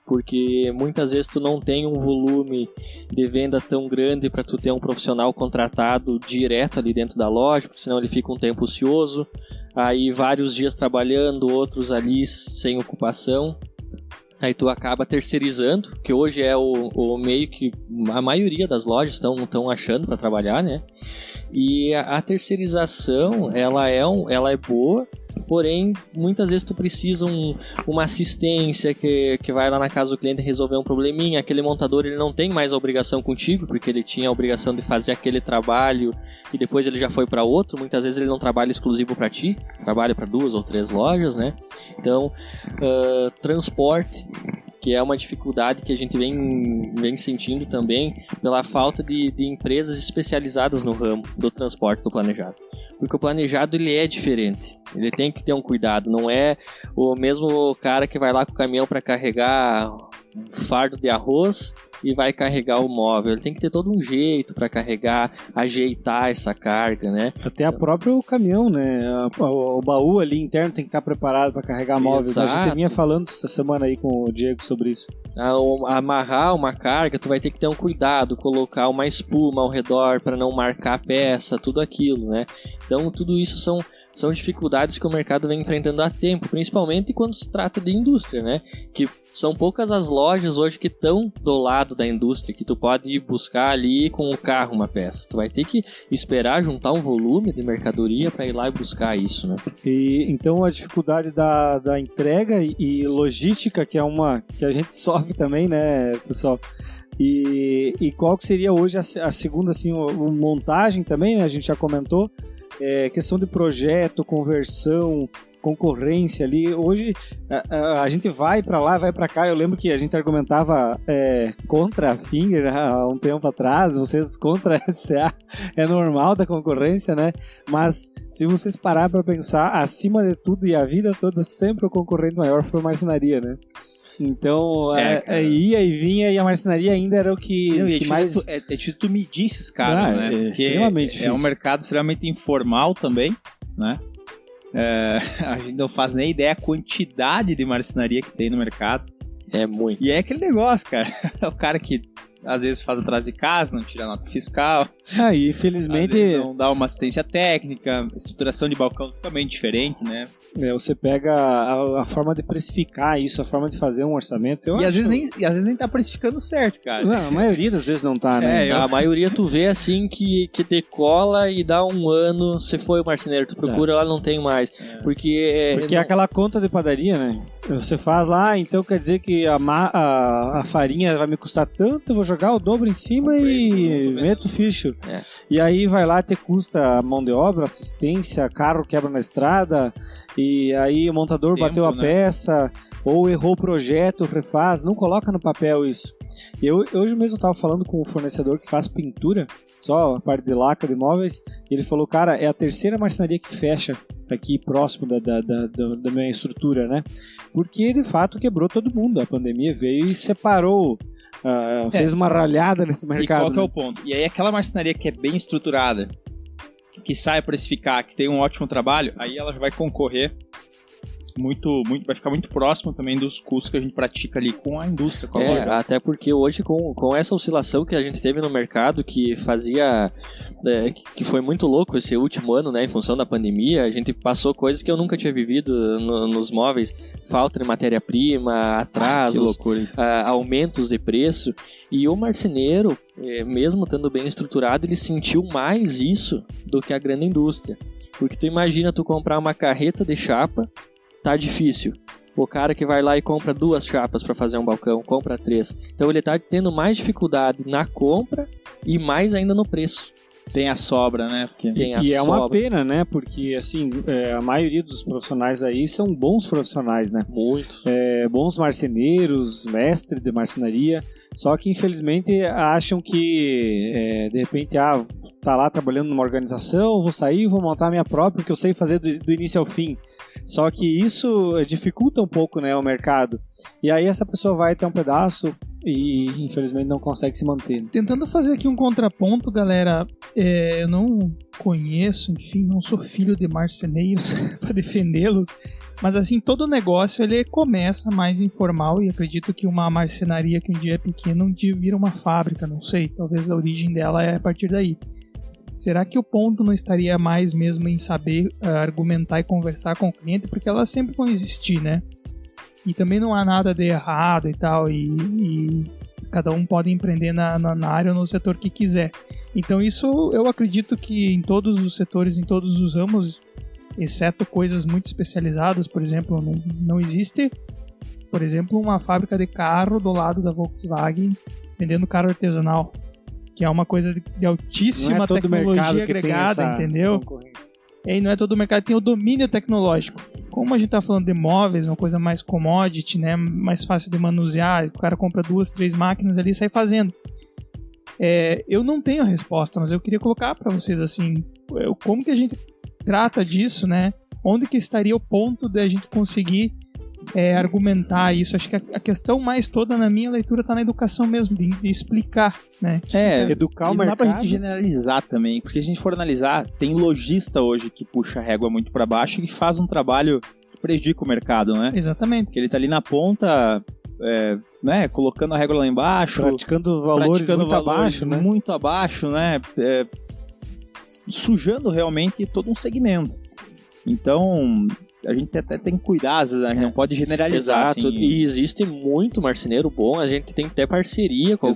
Porque muitas vezes tu não tem um volume de venda tão grande para tu ter um profissional contratado direto ali dentro da loja, porque senão ele fica um tempo ocioso, aí vários dias trabalhando, outros ali sem ocupação. Aí tu acaba terceirizando, que hoje é o meio que a maioria das lojas estão achando para trabalhar, né? E a terceirização, ela é boa, porém, muitas vezes tu precisa uma assistência que vai lá na casa do cliente resolver um probleminha. Aquele montador, ele não tem mais a obrigação contigo, porque ele tinha a obrigação de fazer aquele trabalho e depois ele já foi para outro. Muitas vezes ele não trabalha exclusivo para ti, trabalha para 2 ou 3 lojas, né? Então, transporte, que é uma dificuldade que a gente vem sentindo também pela falta de empresas especializadas no ramo do transporte do planejado. Porque o planejado, ele é diferente, ele tem que ter um cuidado, não é o mesmo cara que vai lá com o caminhão para carregar um fardo de arroz e vai carregar o móvel. Ele tem que ter todo um jeito para carregar, ajeitar essa carga, né? Até a próprio caminhão, né? O baú ali interno tem que estar preparado para carregar móveis. Exato. A gente vinha falando essa semana aí com o Diego sobre isso. Amarrar uma carga, tu vai ter que ter um cuidado, colocar uma espuma ao redor para não marcar a peça, tudo aquilo, né? Então tudo isso são dificuldades que o mercado vem enfrentando há tempo, principalmente quando se trata de indústria, né? Que são poucas as lojas hoje que estão do lado da indústria, que tu pode ir buscar ali com o carro uma peça. Tu vai ter que esperar juntar um volume de mercadoria para ir lá e buscar isso, né? E então a dificuldade da entrega e logística, que é uma que a gente sofre também, né, pessoal? E qual que seria hoje a segunda, assim, montagem também, né? A gente já comentou, questão de projeto, conversão, concorrência ali. Hoje a gente vai para lá, vai para cá. Eu lembro que a gente argumentava contra a Finger há um tempo atrás, vocês contra a SCA. É normal da concorrência, né? Mas se vocês pararem para pensar, acima de tudo e a vida toda, sempre o concorrente maior foi a marcenaria, né? Então, cara. ia e vinha, e a marcenaria ainda era o que, Não, e que mais... é difícil tu medir esses caras, né? É Porque extremamente é difícil. um mercado extremamente informal também, né? A gente não faz nem ideia a quantidade de marcenaria que tem no mercado. É muito. E é aquele negócio, cara. É o cara que às vezes faz atrás de casa, não tira nota fiscal, E às infelizmente vezes não dá uma assistência técnica, estruturação de balcão totalmente diferente, né? você pega a forma de precificar isso, a forma de fazer um orçamento. Às vezes nem tá precificando certo, cara. Não, a maioria das vezes não tá, né? É, A maioria tu vê assim que decola e dá um ano, você foi o marceneiro, tu procura lá, não tem mais. Porque Porque é aquela conta de padaria, né? Você faz lá, então quer dizer que a farinha vai me custar tanto, eu vou jogar o dobro em cima e meto o ficho. É. E aí vai lá, te custa mão de obra, assistência, carro quebra na estrada, e aí o montador Tempo, bateu a né? peça, ou errou o projeto, refaz, não coloca no papel isso. Eu hoje mesmo estava falando com um fornecedor que faz pintura, só a parte de lacre de móveis, e ele falou, cara, é a terceira marcenaria que fecha aqui próximo da minha estrutura, né? Porque de fato quebrou todo mundo, a pandemia veio e separou, fez uma ralhada nesse mercado. E qual que é o ponto? E aí aquela marcenaria que é bem estruturada, que sai a precificar, que tem um ótimo trabalho, aí ela vai concorrer vai ficar muito próximo também dos custos que a gente pratica ali com a indústria. Com a até porque hoje com essa oscilação que a gente teve no mercado, que fazia que foi muito louco esse último ano, né, em função da pandemia, a gente passou coisas que eu nunca tinha vivido nos móveis, falta de matéria-prima, atrasos, que loucura isso. Aumentos de preço, e o marceneiro, mesmo estando bem estruturado, ele sentiu mais isso do que a grande indústria, porque tu imagina tu comprar uma carreta de chapa, tá difícil. O cara que vai lá e compra 2 chapas para fazer um balcão, compra 3. Então ele tá tendo mais dificuldade na compra e mais ainda no preço. Tem a sobra, né? É uma pena, né? Porque, assim, a maioria dos profissionais aí são bons profissionais, né? Muito. Bons marceneiros, mestre de marcenaria. Só que, infelizmente, acham que, de repente, tá lá trabalhando numa organização, vou sair, vou montar a minha própria, porque eu sei fazer do início ao fim. Só que isso dificulta um pouco, né, o mercado. E aí essa pessoa vai até um pedaço e infelizmente não consegue se manter. Tentando fazer aqui um contraponto, galera, eu não conheço, enfim, não sou filho de marceneiros para defendê-los, mas assim, todo negócio ele começa mais informal e acredito que uma marcenaria que um dia é pequena, um dia vira uma fábrica, não sei, talvez a origem dela é a partir daí. Será que o ponto não estaria mais mesmo em saber argumentar e conversar com o cliente? Porque elas sempre vão existir, né? E também não há nada de errado e tal, e cada um pode empreender na área ou no setor que quiser. Então isso eu acredito que em todos os setores, em todos os ramos, exceto coisas muito especializadas, por exemplo, não existe, por exemplo, uma fábrica de carro do lado da Volkswagen vendendo carro artesanal, que é uma coisa de altíssima tecnologia agregada, entendeu? E não é todo o mercado que tem o domínio tecnológico. Como a gente está falando de móveis, uma coisa mais commodity, né, mais fácil de manusear, o cara compra 2, 3 máquinas ali e sai fazendo. Eu não tenho a resposta, mas eu queria colocar para vocês assim, como que a gente trata disso, né? Onde que estaria o ponto de a gente conseguir argumentar isso? Acho que a questão mais toda na minha leitura está na educação mesmo, de explicar, né? Educar o mercado. Não dá pra gente mercado. generalizar também, porque se a gente for analisar, tem lojista hoje que puxa a régua muito para baixo e que faz um trabalho que prejudica o mercado, né? Exatamente. Porque ele tá ali na ponta, né, colocando a régua lá embaixo, Praticando valores muito abaixo, né? Sujando realmente todo um segmento. Então, a gente até tem que cuidar, às vezes a gente não pode generalizar. Exato, assim. e existe muito marceneiro bom, a gente tem até parceria com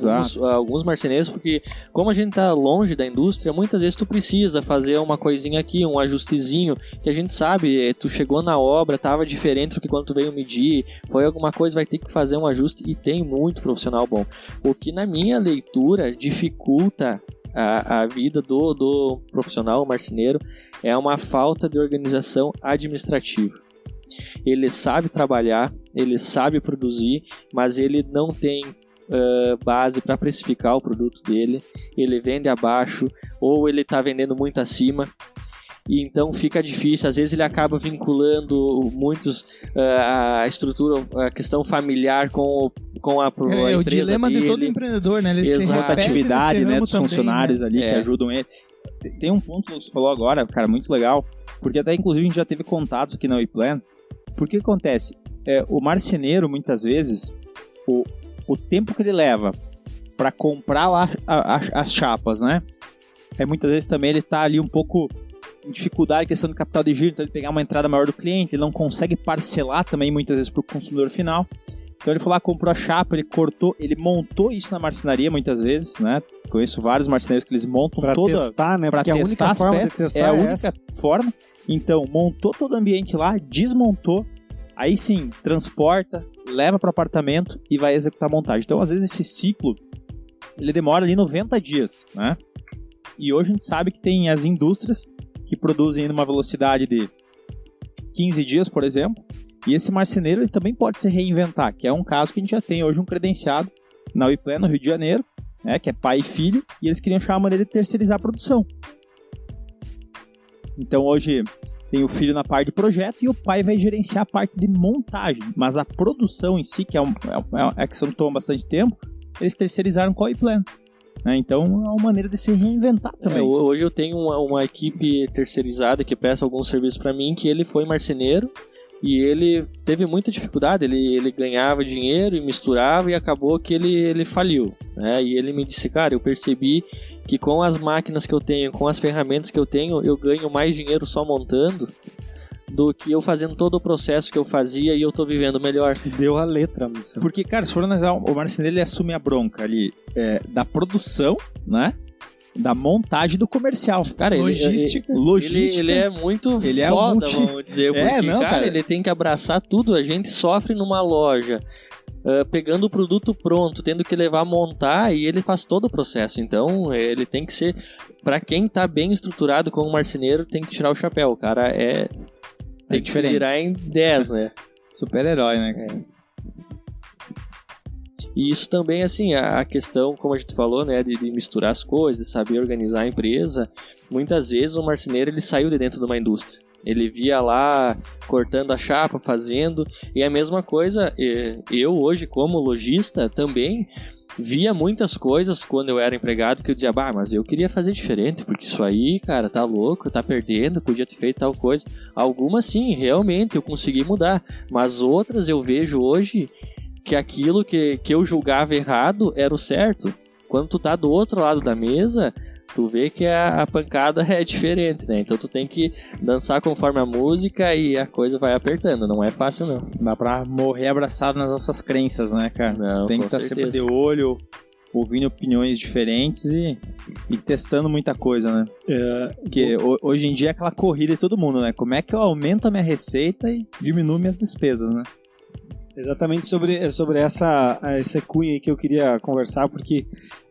alguns marceneiros, porque como a gente tá longe da indústria, muitas vezes tu precisa fazer uma coisinha aqui, um ajustezinho, que a gente sabe, tu chegou na obra, tava diferente do que quando tu veio medir, foi alguma coisa, vai ter que fazer um ajuste, e tem muito profissional bom. O que na minha leitura dificulta a vida do profissional marceneiro é uma falta de organização administrativa. Ele sabe trabalhar, ele sabe produzir, mas ele não tem base para precificar o produto dele, ele vende abaixo ou ele está vendendo muito acima. e então fica difícil. Às vezes ele acaba vinculando muitos a estrutura, a questão familiar com a empresa o dilema dele. de todo empreendedor, né? Ele Exato. se repete Rotatividade, nesse né, ramo dos também, funcionários né? ali que ajudam ele. Tem um ponto que você falou agora, cara, muito legal, porque até inclusive a gente já teve contatos aqui na WePlan. Porque acontece? O marceneiro, muitas vezes, o tempo que ele leva para comprar lá as chapas, né? Muitas vezes também ele tá ali um pouco em dificuldade em questão do capital de giro, então ele pegar uma entrada maior do cliente, ele não consegue parcelar também muitas vezes para o consumidor final. Então ele foi lá, comprou a chapa, ele cortou, ele montou isso na marcenaria muitas vezes, né? Conheço vários marceneiros que eles montam Pra toda... testar, né? Para Porque a testar única as forma de peças, testar é a é única essa. forma. Então, montou todo o ambiente lá, desmontou, aí sim, transporta, leva para o apartamento e vai executar a montagem. Então, às vezes, esse ciclo, ele demora ali 90 dias, né? E hoje a gente sabe que tem as indústrias que produzem numa velocidade de 15 dias, por exemplo, e esse marceneiro ele também pode se reinventar, que é um caso que a gente já tem hoje um credenciado na WePlan, no Rio de Janeiro, né, que é pai e filho, e eles queriam achar uma maneira de terceirizar a produção. Então hoje tem o filho na parte de projeto e o pai vai gerenciar a parte de montagem, mas a produção em si, que é uma questão que toma bastante tempo, eles terceirizaram com a WePlan. Então é uma maneira de se reinventar também. Hoje eu tenho uma equipe terceirizada que presta alguns serviços para mim, que ele foi marceneiro e ele teve muita dificuldade, ele ganhava dinheiro e misturava e acabou que ele faliu, né? E ele me disse, cara, eu percebi que com as máquinas que eu tenho, com as ferramentas que eu tenho, eu ganho mais dinheiro só montando do que eu fazendo todo o processo que eu fazia e eu tô vivendo melhor. Deu a letra, moça. Porque, cara, se for analisar, o marceneiro ele assume a bronca ali da produção, né? Da montagem do comercial. Cara, logística. Ele é muito foda, vamos dizer. Porque, cara, ele tem que abraçar tudo. A gente sofre numa loja, pegando o produto pronto, tendo que levar a montar, e ele faz todo o processo. Então, ele tem que ser... Pra quem tá bem estruturado como marceneiro, tem que tirar o chapéu. O cara tem que se virar em 10, né? Super-herói, né, cara? E isso também, assim, a questão, como a gente falou, né, de misturar as coisas, de saber organizar a empresa. Muitas vezes o marceneiro, ele saiu de dentro de uma indústria. Ele via lá, cortando a chapa, fazendo. E a mesma coisa, eu hoje, como lojista, também via muitas coisas quando eu era empregado que eu dizia, mas eu queria fazer diferente, porque isso aí, cara, tá louco, tá perdendo, podia ter feito tal coisa. Algumas, sim, realmente, eu consegui mudar. Mas outras eu vejo hoje que aquilo que eu julgava errado era o certo. Quando tu tá do outro lado da mesa, tu vê que a pancada é diferente, né? Então tu tem que dançar conforme a música e a coisa vai apertando. Não é fácil, não. Dá pra morrer abraçado nas nossas crenças, né, cara? Não, tem que estar sempre de olho, ouvindo opiniões diferentes e testando muita coisa, né? Porque hoje em dia é aquela corrida de todo mundo, né? Como é que eu aumento a minha receita e diminuo minhas despesas, né? Exatamente sobre essa cunha aí que eu queria conversar, porque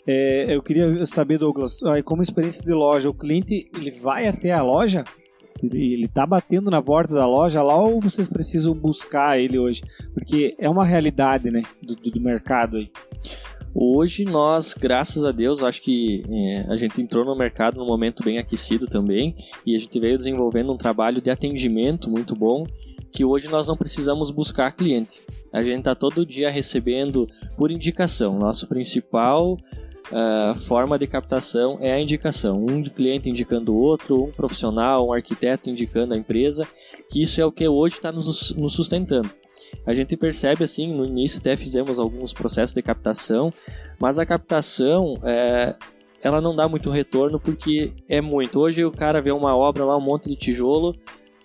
eu queria saber, Douglas, como experiência de loja, o cliente ele vai até a loja? Ele tá batendo na porta da loja lá ou vocês precisam buscar ele hoje? Porque é uma realidade, né, do mercado aí. Hoje nós, graças a Deus, acho que a gente entrou no mercado num momento bem aquecido também e a gente veio desenvolvendo um trabalho de atendimento muito bom, que hoje nós não precisamos buscar cliente. A gente está todo dia recebendo por indicação. Nosso principal forma de captação é a indicação. Um cliente indicando o outro, um profissional, um arquiteto indicando a empresa, que isso é o que hoje está nos sustentando. A gente percebe assim, no início até fizemos alguns processos de captação, mas a captação ela não dá muito retorno porque é muito. Hoje o cara vê uma obra lá, um monte de tijolo,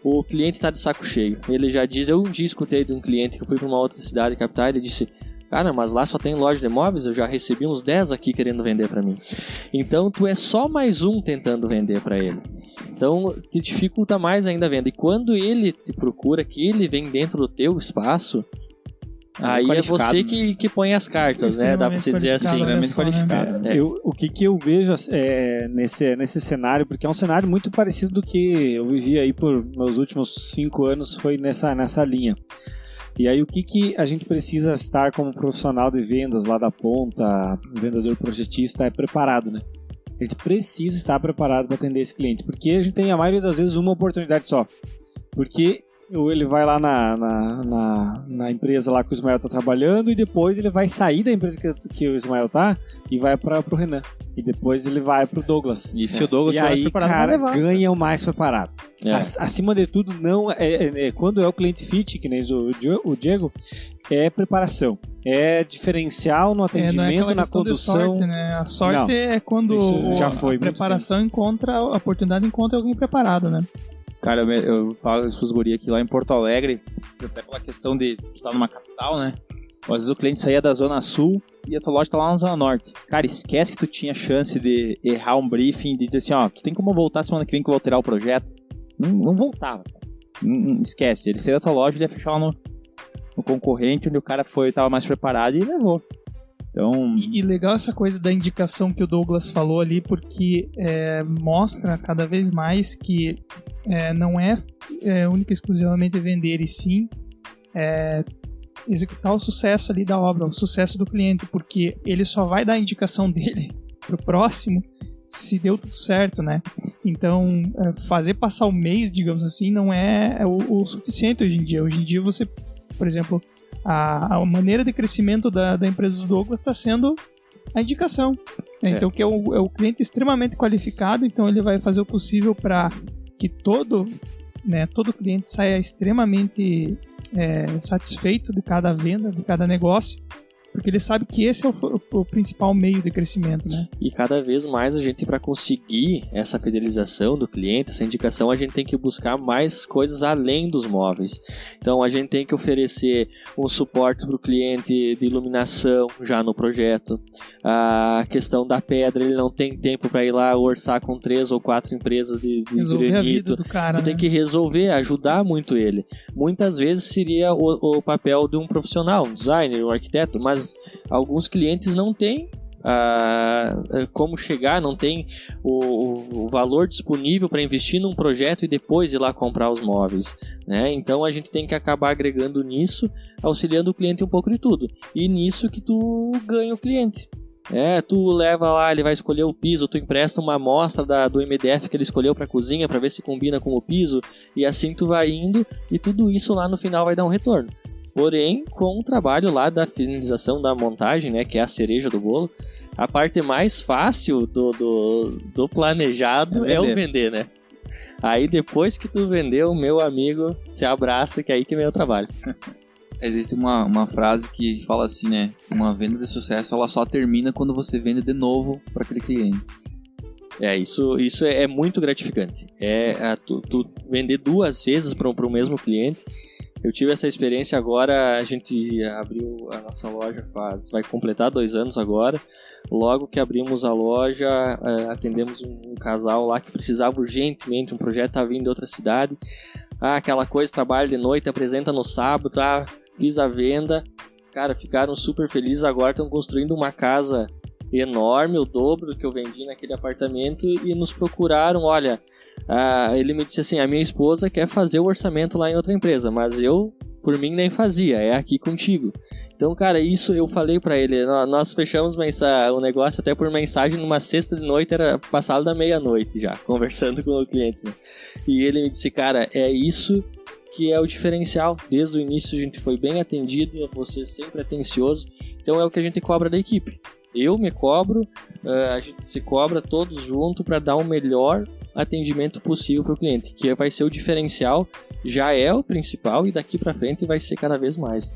o cliente está de saco cheio. Ele já diz, eu um dia escutei de um cliente que eu fui para uma outra cidade captar, ele disse, cara, mas lá só tem loja de imóveis, eu já recebi uns 10 aqui querendo vender para mim. Então tu é só mais um tentando vender para ele. Então te dificulta mais ainda a venda. E quando ele te procura, que ele vem dentro do teu espaço, aí é você que põe as cartas, né? Dá pra você dizer assim. Extremamente qualificado. O que eu vejo nesse cenário, porque é um cenário muito parecido do que eu vivi aí por meus últimos 5 anos, foi nessa linha. E aí o que a gente precisa estar como profissional de vendas lá da ponta, vendedor projetista, é preparado, né? A gente precisa estar preparado para atender esse cliente, porque a gente tem, a maioria das vezes, uma oportunidade só. Porque ele vai lá na empresa lá que o Ismael está trabalhando e depois ele vai sair da empresa que o Ismael tá e vai para o Renan. E depois ele vai para o Douglas. E se o Douglas estiver mais preparado, cara, vai levar. Ganha o mais preparado. Acima de tudo, não quando é o cliente fit, que nem o Diego, é preparação. É diferencial no atendimento, não é na condução. Sorte, né? A sorte não, é quando a preparação encontra, a oportunidade encontra alguém preparado, né? Cara, eu falo isso pros guri aqui lá em Porto Alegre, até pela questão de tu estar numa capital, né? Às vezes o cliente saía da Zona Sul e a tua loja tá lá na Zona Norte. Cara, esquece que tu tinha chance de errar um briefing, de dizer assim, ó, tu tem como voltar semana que vem que eu vou alterar o projeto? Não voltava, cara. Esquece. Ele saiu da tua loja e ia fechar lá no concorrente, onde o cara tava mais preparado e levou. Então... E legal essa coisa da indicação que o Douglas falou ali, porque mostra cada vez mais que não é única e exclusivamente vender, e sim executar o sucesso ali da obra, o sucesso do cliente, porque ele só vai dar a indicação dele pro próximo se deu tudo certo, né? Então, fazer passar o mês, digamos assim, não é o suficiente hoje em dia. Hoje em dia você, por exemplo, a maneira de crescimento da empresa do Douglas está sendo a indicação. Então, que é o cliente extremamente qualificado, então ele vai fazer o possível para que todo cliente saia extremamente satisfeito de cada venda, de cada negócio, porque ele sabe que esse é o principal meio de crescimento, né? E cada vez mais a gente, para conseguir essa fidelização do cliente, essa indicação, a gente tem que buscar mais coisas além dos móveis. Então a gente tem que oferecer um suporte para o cliente de iluminação já no projeto. A questão da pedra, ele não tem tempo para ir lá orçar com 3 ou 4 empresas de resolver granito. A vida do cara, tu tem que resolver, ajudar muito ele. Muitas vezes seria o papel de um profissional, um designer, um arquiteto, mas alguns clientes não têm como chegar, não tem o valor disponível para investir num projeto e depois ir lá comprar os móveis, né? Então a gente tem que acabar agregando nisso, auxiliando o cliente um pouco de tudo, e nisso que tu ganha o cliente. Tu leva lá, ele vai escolher o piso, tu empresta uma amostra do MDF que ele escolheu para a cozinha para ver se combina com o piso, e assim tu vai indo, e tudo isso lá no final vai dar um retorno. Porém, com o trabalho lá da finalização da montagem, né, que é a cereja do bolo, a parte mais fácil do planejado é o vender, né? Aí depois que tu vendeu, meu amigo, se abraça, que aí que vem o trabalho. Existe uma frase que fala assim, né? Uma venda de sucesso, ela só termina quando você vende de novo para aquele cliente. Isso é muito gratificante. Tu vender 2 vezes para o mesmo cliente. Eu tive essa experiência agora, a gente abriu a nossa loja vai completar 2 anos agora. Logo que abrimos a loja, atendemos um casal lá que precisava urgentemente, um projeto estava vindo de outra cidade. Aquela coisa, trabalho de noite, apresenta no sábado, fiz a venda. Cara, ficaram super felizes, agora estão construindo uma casa enorme, o dobro do que eu vendi naquele apartamento, e nos procuraram, olha... ele me disse assim, a minha esposa quer fazer o orçamento lá em outra empresa, mas eu, por mim, nem fazia, é aqui contigo. Então, cara, isso eu falei pra ele, nós fechamos o negócio até por mensagem numa sexta de noite, era passado da meia-noite já, conversando com o cliente, né? E ele me disse, cara, é isso que é o diferencial, desde o início a gente foi bem atendido, você sempre atencioso, então é o que a gente cobra da equipe. Eu me cobro, a gente se cobra todos juntos para dar o melhor atendimento possível para o cliente, que vai ser o diferencial, já é o principal e daqui para frente vai ser cada vez mais.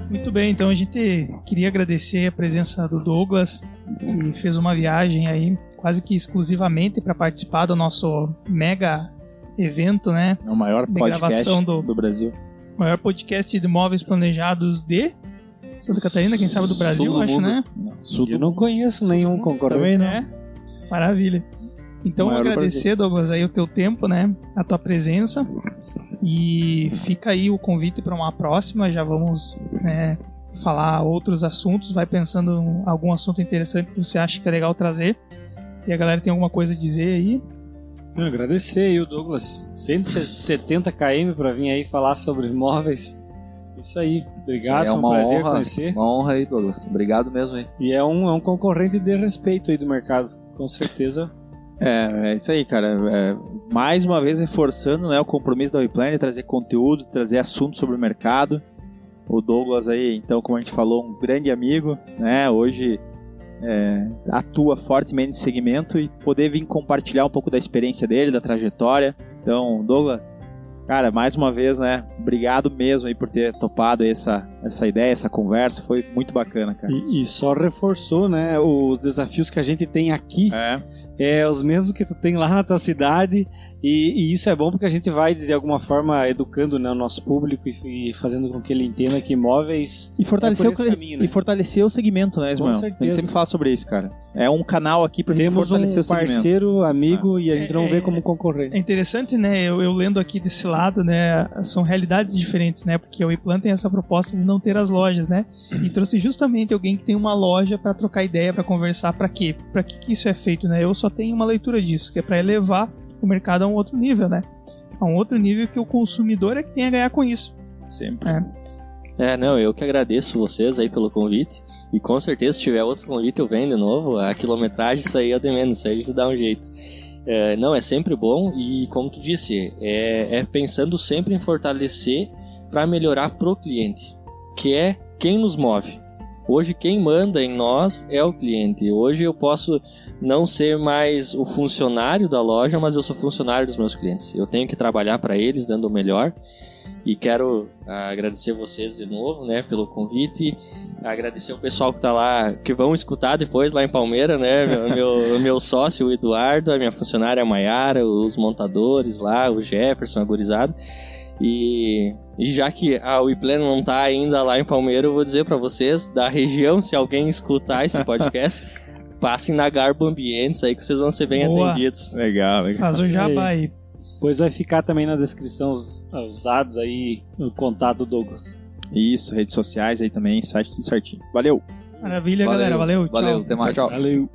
Muito bem, então a gente queria agradecer a presença do Douglas, que fez uma viagem aí quase que exclusivamente para participar do nosso mega evento, né? É o maior podcast do Brasil. O maior podcast de móveis planejados de Santa Catarina, quem sabe do Brasil, Sul do acho, mundo. né? Eu não conheço nenhum concorrente. Né? Maravilha. Então, agradecer, Douglas, aí o teu tempo, né? A tua presença. E fica aí o convite para uma próxima. Já vamos, né, falar outros assuntos. Vai pensando em algum assunto interessante que você acha que é legal trazer. E a galera tem alguma coisa a dizer aí. Agradecer aí o Douglas, 170 km para vir aí falar sobre imóveis. Isso aí, obrigado, foi um prazer conhecer. Uma honra aí, Douglas. Obrigado mesmo aí. E é um concorrente de respeito aí do mercado, com certeza. É isso aí, cara. Mais uma vez reforçando, né, o compromisso da WePlan de trazer conteúdo, trazer assuntos sobre o mercado. O Douglas aí, então, como a gente falou, um grande amigo, né? Hoje atua fortemente nesse segmento e poder vir compartilhar um pouco da experiência dele, da trajetória. Então, Douglas, cara, mais uma vez, né? Obrigado mesmo aí por ter topado essa ideia, essa conversa. Foi muito bacana, cara. E só reforçou, né? Os desafios que a gente tem aqui. É os mesmos que tu tem lá na tua cidade. E isso é bom porque a gente vai, de alguma forma, educando, né, o nosso público e fazendo com que ele entenda que imóveis e fortalecer caminho, né? E fortalecer o segmento, né, Ismael? Com certeza. A gente sempre fala sobre isso, cara. É um canal aqui pra gente fortalecer o segmento. Temos um parceiro, amigo, e a gente não vê como concorrente. É interessante, né, eu lendo aqui desse lado, né, são realidades diferentes, né, porque a WePlan tem essa proposta de não ter as lojas, né, e trouxe justamente alguém que tem uma loja para trocar ideia, para conversar. Para quê? Para que isso é feito, né? Eu só tenho uma leitura disso, que é para elevar o mercado a um outro nível, né? A um outro nível que o consumidor é que tem a ganhar com isso. Sempre. Não, eu que agradeço vocês aí pelo convite. E com certeza, se tiver outro convite, eu venho de novo. A quilometragem, isso aí é de menos, isso aí a gente dá um jeito. Não, é sempre bom e, como tu disse, é pensando sempre em fortalecer para melhorar pro cliente, que é quem nos move. Hoje quem manda em nós é o cliente. Hoje eu posso não ser mais o funcionário da loja, mas eu sou funcionário dos meus clientes. Eu tenho que trabalhar para eles, dando o melhor. E quero agradecer vocês de novo, né, pelo convite. Agradecer o pessoal que tá lá, que vão escutar depois lá em Palmeira, né? Meu sócio, o Eduardo, a minha funcionária, a Maiara, os montadores lá, o Jefferson, a gurizada. E já que a WePlan não tá ainda lá em Palmeira, eu vou dizer para vocês, da região, se alguém escutar esse podcast, passem na Garbo Ambientes aí que vocês vão ser bem atendidos. Legal. Faz o jabá aí. Pois vai ficar também na descrição os dados aí, o contato do Douglas. Isso, redes sociais aí também, site tudo certinho. Valeu! Maravilha, galera. Valeu. Valeu, Tchau. até mais. Valeu.